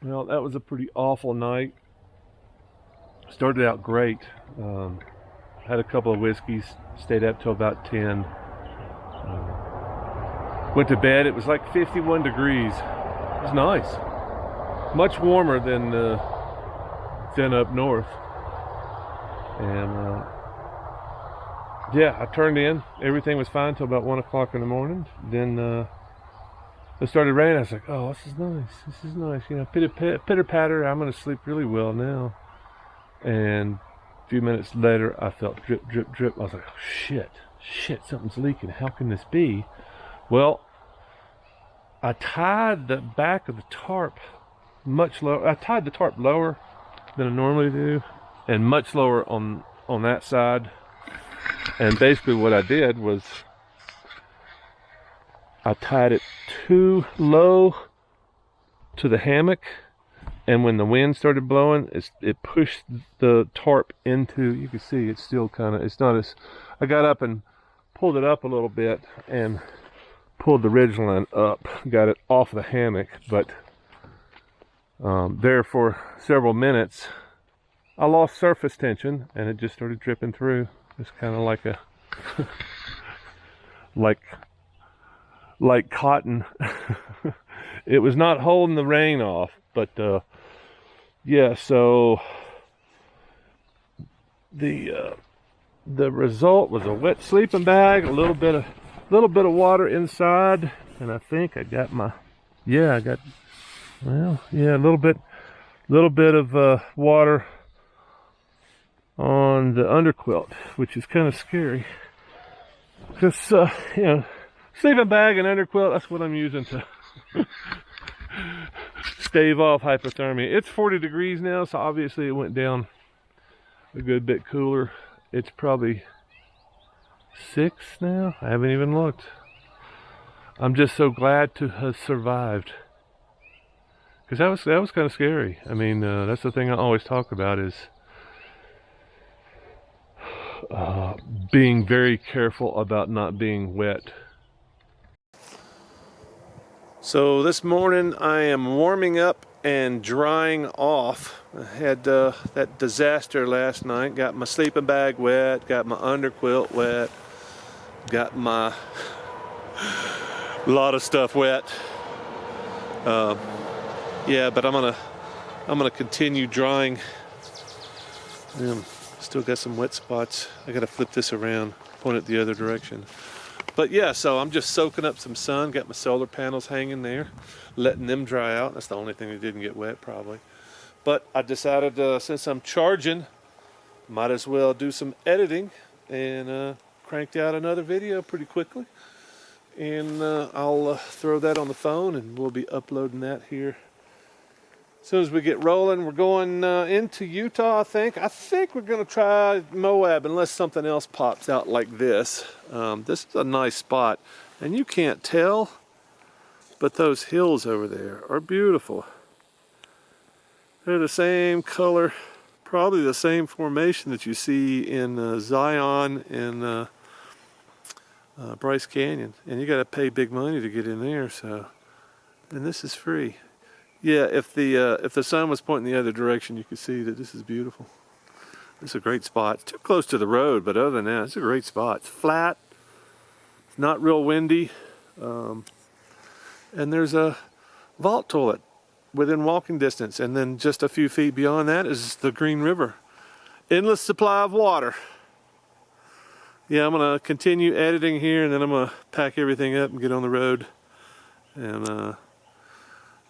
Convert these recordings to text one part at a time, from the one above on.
Well, that was a pretty awful night. Started out great. Had a couple of whiskeys, stayed up till about 10. Went to bed, it was like 51 degrees. It was nice. Much warmer than up north. And yeah, I turned in. Everything was fine till about 1 o'clock in the morning. Then it started raining. I was like, oh, this is nice. This is nice. You know, pitter patter. I'm going to sleep really well now. And a few minutes later, I felt drip, drip, drip. I was like, oh, shit, something's leaking. How can this be? Well, I tied the back of the tarp much lower. I tied the tarp lower than I normally do, and much lower on that side. And basically what I did was I tied it too low to the hammock, and when the wind started blowing, it pushed the tarp into, you can see it's still kind of, it's not as, I got up and pulled it up a little bit and pulled the ridgeline up, got it off the hammock, but there for several minutes I lost surface tension and it just started dripping through. It's kind of like a like cotton. It was not holding the rain off, but yeah, so the result was a wet sleeping bag, a little bit of water inside, and I think I got my, yeah, I got, well, yeah, a little bit of water on the underquilt, which is kind of scary, because you know, sleeping bag and underquilt, that's what I'm using to stave off hypothermia. It's 40 degrees now, so obviously it went down a good bit cooler. It's probably 6 now. I haven't even looked. I'm just so glad to have survived, because that was kind of scary. I mean, that's the thing I always talk about, is being very careful about not being wet. So this morning I am warming up and drying off. I had that disaster last night. Got my sleeping bag wet, got my underquilt wet, got my lot of stuff wet. Yeah, but I'm gonna continue drying. Still got some wet spots. I gotta flip this around, point it the other direction. But yeah, so I'm just soaking up some sun. Got my solar panels hanging there, letting them dry out. That's the only thing that didn't get wet, probably. But I decided, since I'm charging, might as well do some editing, and cranked out another video pretty quickly. And I'll throw that on the phone, and we'll be uploading that here as soon as we get rolling. We're going into Utah, I think. I think we're going to try Moab, unless something else pops out like this. This is a nice spot, and you can't tell, but those hills over there are beautiful. They're the same color, probably the same formation that you see in Zion and Bryce Canyon. And you got to pay big money to get in there, so. And this is free. Yeah, if the sun was pointing the other direction, you could see that this is beautiful. This is a great spot. It's too close to the road, but other than that, it's a great spot. It's flat. It's not real windy. And there's a vault toilet within walking distance. And then just a few feet beyond that is the Green River. Endless supply of water. Yeah, I'm going to continue editing here, and then I'm going to pack everything up and get on the road. And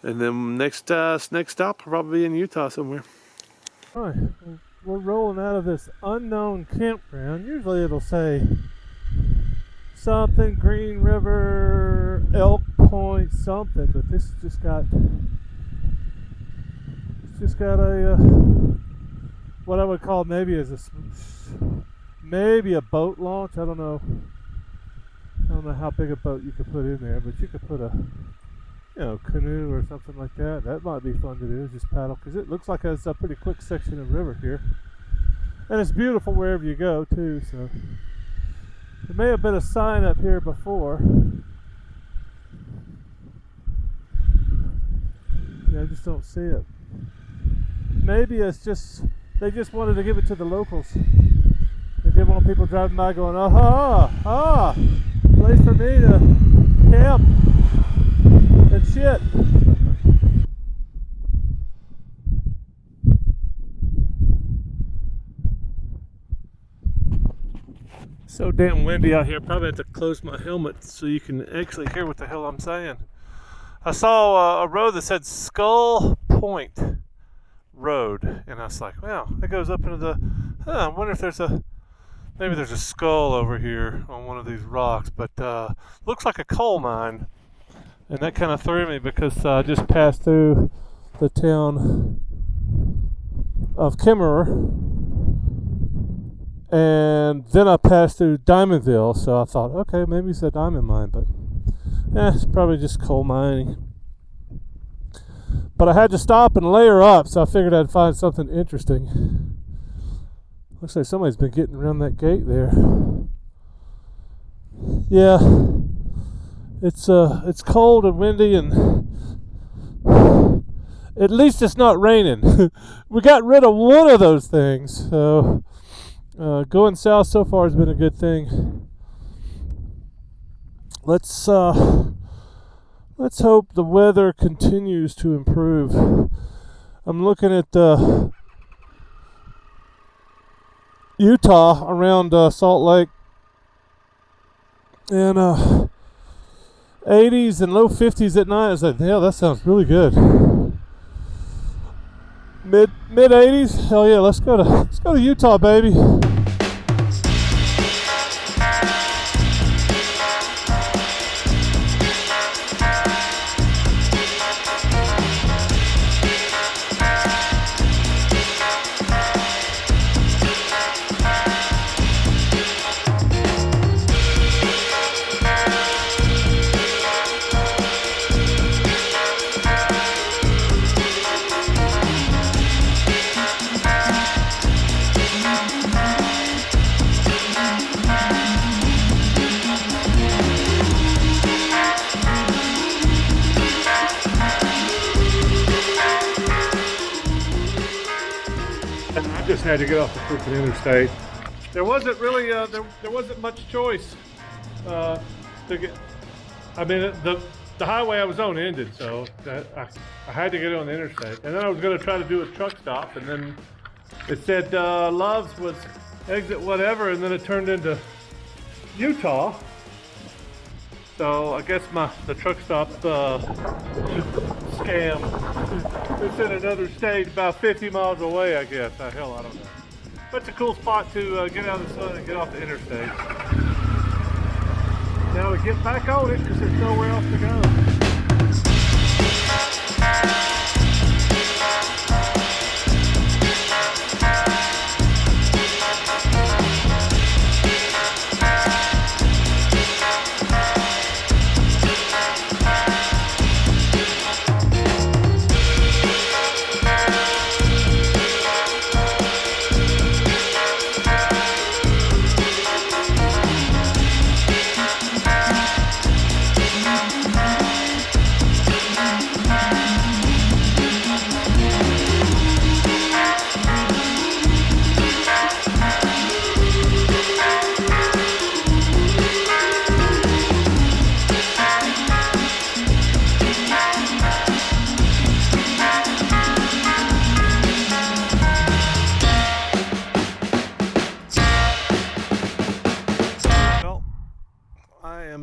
then next stop probably in Utah somewhere. All right, we're rolling out of this unknown campground. Usually it'll say something Green River, Elk Point, something, but this just got a what I would call maybe a boat launch. I don't know how big a boat you could put in there, but you could put a canoe or something like that. That might be fun to do, just paddle, because it looks like it's a pretty quick section of river here, and it's beautiful wherever you go too. So there may have been a sign up here before. I just don't see it. Maybe it's just they just wanted to give it to the locals. They didn't want people driving by going, place for me to camp and shit. So damn windy out here. Probably have to close my helmet so you can actually hear what the hell I'm saying. I saw a road that said Skull Point Road, and I was like, wow, that goes up into the. I wonder if maybe there's a skull over here on one of these rocks, but looks like a coal mine, and that kind of threw me because I just passed through the town of Kimmerer, and then I passed through Diamondville, so I thought, okay, maybe it's a diamond mine, but it's probably just coal mining. But I had to stop and layer up, so I figured I'd find something interesting. Looks like somebody's been getting around that gate there. Yeah, it's cold and windy, and at least it's not raining. We got rid of one of those things, so going south so far has been a good thing. Let's hope the weather continues to improve. I'm looking at Utah around Salt Lake, and 80s and low 50s at night. I was like, hell, that sounds really good. Mid 80s, hell yeah, let's go to Utah, baby. I just had to get off the freaking interstate. There wasn't really there wasn't much choice to get. I mean, the highway I was on ended, so I had to get on the interstate. And then I was going to try to do a truck stop, and then it said Love's was exit whatever, and then it turned into Utah. So I guess the truck stop scam. It's in another state about 50 miles away, I guess. Hell, I don't know. But it's a cool spot to get out of the sun and get off the interstate. Now we get back on it because there's nowhere else to go.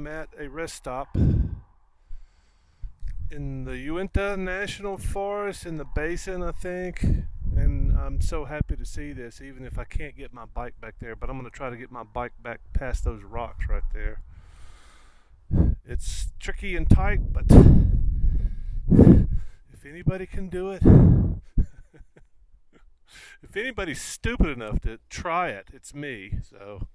At a rest stop in the Uinta National Forest in the basin, I think, and I'm so happy to see this, even if I can't get my bike back there. But I'm going to try to get my bike back past those rocks right there. It's tricky and tight, but if anybody can do it, if anybody's stupid enough to try it, it's me. So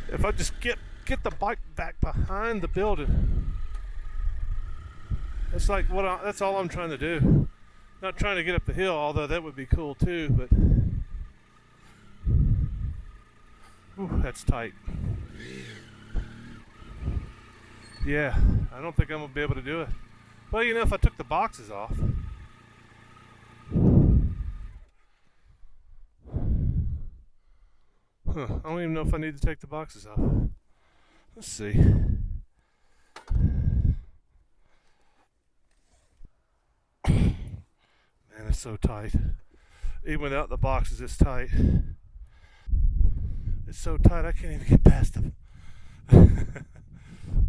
if I just get the bike back behind the building, that's like that's all I'm trying to do. Not trying to get up the hill, although that would be cool too. But that's tight. Yeah, I don't think I'm gonna be able to do it. Well, you know, if I took the boxes off. Huh, I don't even know if I need to take the boxes off. Let's see. Man, it's so tight. Even without the boxes, it's tight. It's so tight I can't even get past them.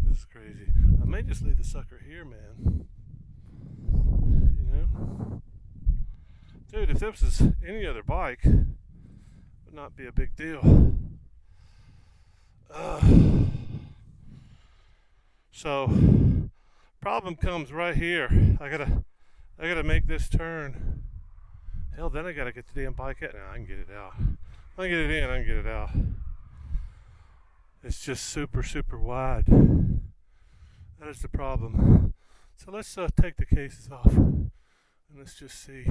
This is crazy. I may just leave the sucker here, man. You know? Dude, if this was any other bike, it would not be a big deal. So, problem comes right here. I gotta make this turn. Hell, then I gotta get the damn bike out. Now I can get it out. I can get it in, I can get it out. It's just super, super wide. That is the problem. So let's take the cases off and let's just see.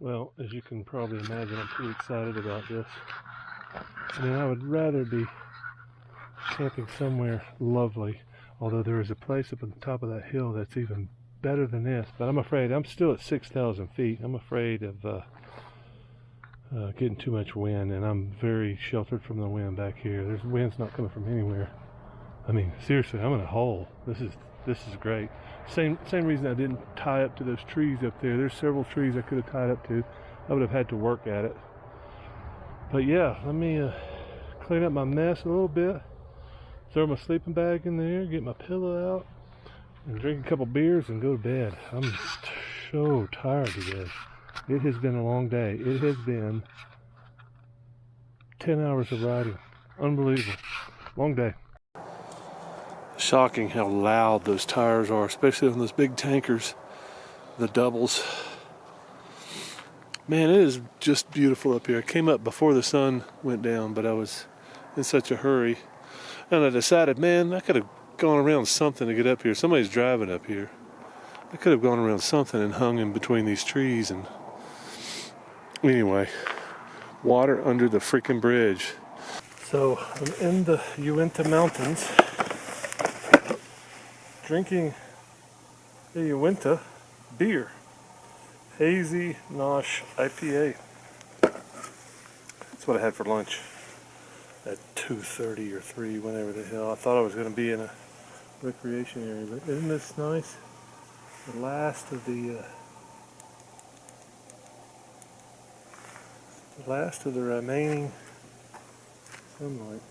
Well, as you can probably imagine, I'm pretty excited about this. I mean, I would rather be camping somewhere lovely, although there is a place up on the top of that hill that's even better than this. But I'm afraid, I'm still at 6,000 feet. I'm afraid of getting too much wind, and I'm very sheltered from the wind back here. There's wind's not coming from anywhere. I mean, seriously, I'm in a hole. This is great. Same reason I didn't tie up to those trees up there. There's several trees I could have tied up to. I would have had to work at it. But yeah, let me clean up my mess a little bit. Throw my sleeping bag in there, get my pillow out, and drink a couple beers and go to bed. I'm so tired today. It has been a long day. It has been 10 hours of riding. Unbelievable. Long day. Shocking how loud those tires are, especially on those big tankers, the doubles. Man, it is just beautiful up here. I came up before the sun went down, but I was in such a hurry. And I decided, man, I could have gone around something to get up here. Somebody's driving up here. I could have gone around something and hung in between these trees. And anyway, water under the freaking bridge. So I'm in the Uinta Mountains, drinking a Uinta beer, hazy Nosh IPA. That's what I had for lunch at 2:30 or 3, whenever the hell. I thought I was going to be in a recreation area, but isn't this nice? The last of the remaining sunlight.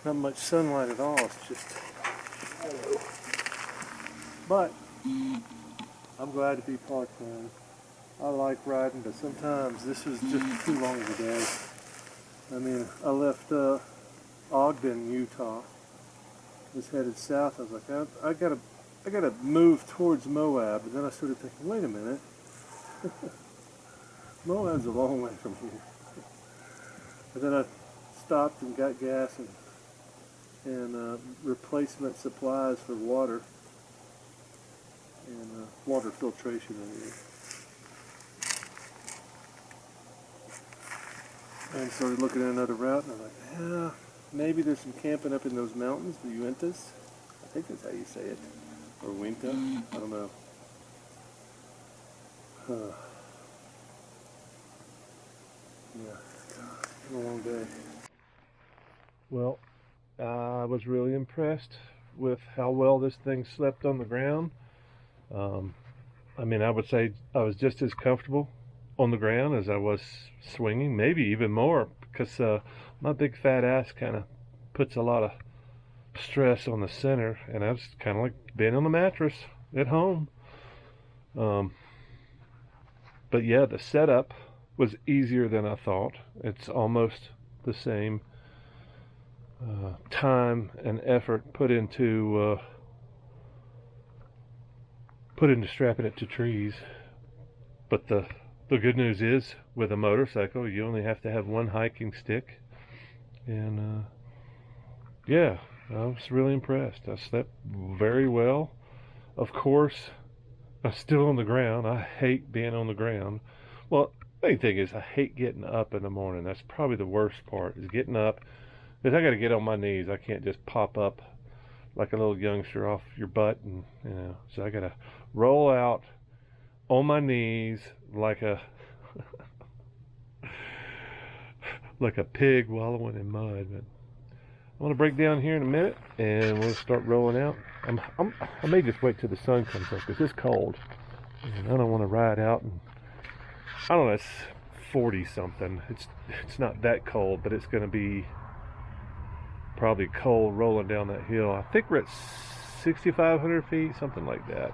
Not much sunlight at all, it's just hello. But I'm glad to be parked, man. I like riding, but sometimes this is just too long of a day. I mean, I left Ogden, Utah. Was headed south. I was like, I gotta move towards Moab. And then I started thinking, wait a minute. Moab's a long way from here. And then I stopped and got gas and replacement supplies for water and water filtration in here. And started looking at another route, and I'm like, yeah, maybe there's some camping up in those mountains, the Uintas. I think that's how you say it. Or Winta. I don't know. Yeah, it's been a long day. Well, I was really impressed with how well this thing slept on the ground. I mean, I would say I was just as comfortable on the ground as I was swinging, maybe even more, because my big fat ass kind of puts a lot of stress on the center, and I was kind of like being on the mattress at home. But yeah, the setup was easier than I thought. It's almost the same time and effort put into strapping it to trees. But the good news is, with a motorcycle, you only have to have one hiking stick, and yeah, I was really impressed. I slept very well. Of course, I'm still on the ground. I hate being on the ground. Well, the main thing is I hate getting up in the morning. That's probably the worst part, is getting up, because I got to get on my knees. I can't just pop up like a little youngster off your butt, and so I got to roll out on my knees like a like a pig wallowing in mud. But I'm gonna break down here in a minute, and we'll start rolling out. I may just wait till the sun comes up because it's cold, and I don't want to ride out. And I don't know, it's 40 something. It's not that cold, but it's gonna be probably cold rolling down that hill. I think we're at 6,500 feet, something like that.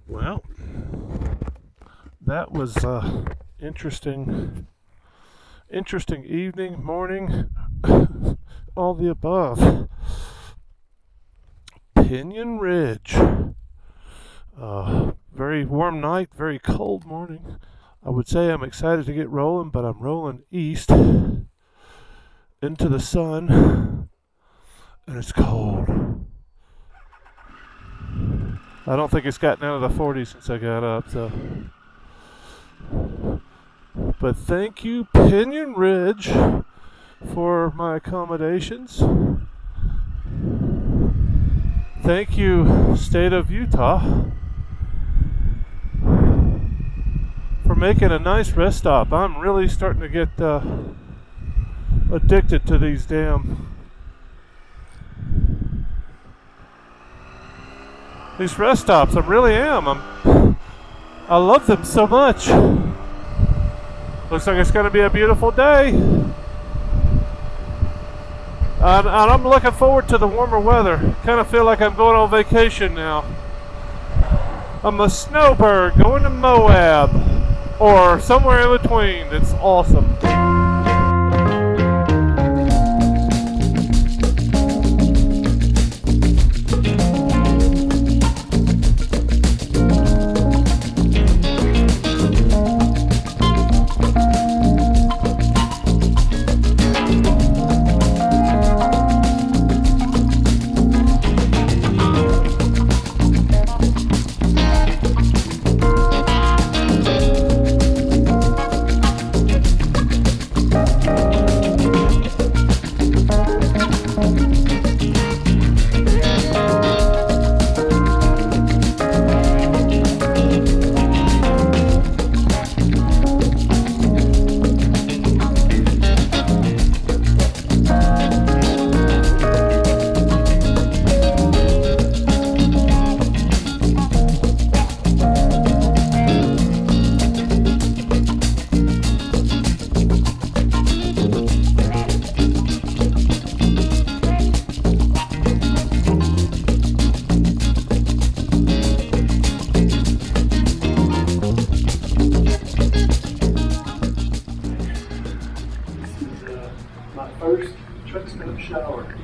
Well, that was interesting evening, morning, all the above. Pinyon Ridge. Very warm night, very cold morning. I would say I'm excited to get rolling, but I'm rolling east into the sun, and it's cold. I don't think it's gotten out of the 40s since I got up, so. But thank you, Pinyon Ridge, for my accommodations. Thank you, State of Utah, for making a nice rest stop. I'm really starting to get addicted to these these rest stops. I really am. I love them so much. Looks like it's going to be a beautiful day. And I'm looking forward to the warmer weather. Kind of feel like I'm going on vacation now. I'm a snowbird going to Moab or somewhere in between. It's awesome. First truck stop shower,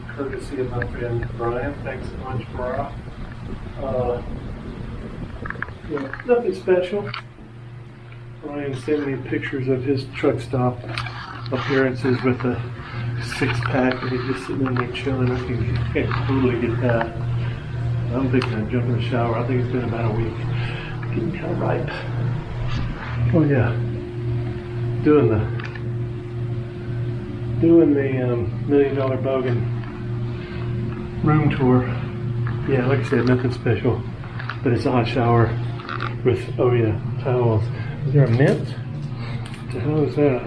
courtesy of my friend Brian. Thanks so much, Brian. Yeah, nothing special. Ryan sent me pictures of his truck stop appearances with a 6-pack, and he's just sitting in there chilling. I can totally get that. I'm thinking of jumping in the shower. I think it's been about a week. Getting kind of ripe. Oh yeah, doing the $1 million Bogan room tour. Yeah, like I said, nothing special, but it's a hot shower with, oh yeah, towels. Is there a mint? What the hell is that?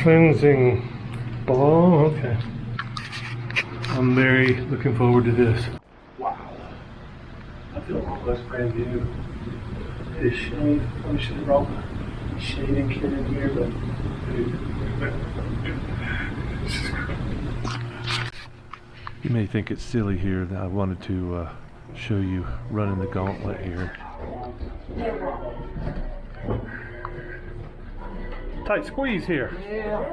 Cleansing balm? Okay. I'm very looking forward to this. Wow. I feel almost brand new. This shade, I should have brought the shading kit in here, but this is cool. You may think it's silly here that I wanted to show you running the gauntlet here. Tight squeeze here. Yeah,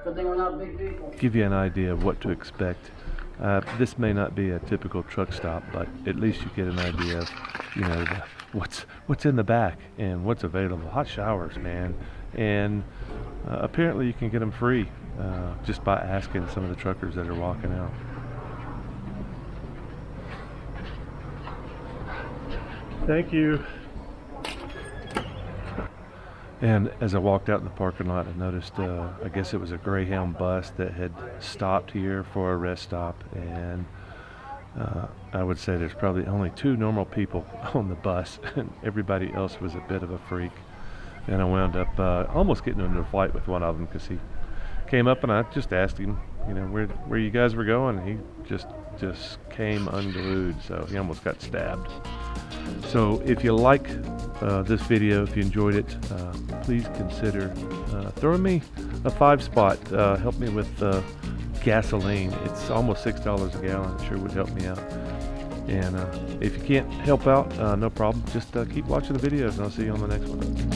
but they were not big people. Give you an idea of what to expect. This may not be a typical truck stop, but at least you get an idea of, you know, what's in the back and what's available. Hot showers, man, and apparently you can get them free just by asking some of the truckers that are walking out. Thank you. And as I walked out in the parking lot, I noticed, I guess it was a Greyhound bus that had stopped here for a rest stop. And I would say there's probably only 2 normal people on the bus, and everybody else was a bit of a freak. And I wound up almost getting into a fight with one of them because he came up and I just asked him, you know, where you guys were going. And he just came unglued, so he almost got stabbed. So if you like this video, if you enjoyed it, please consider throwing me a 5-spot. Help me with gasoline. It's almost $6 a gallon. It sure would help me out. And if you can't help out, no problem. Just keep watching the videos, and I'll see you on the next one.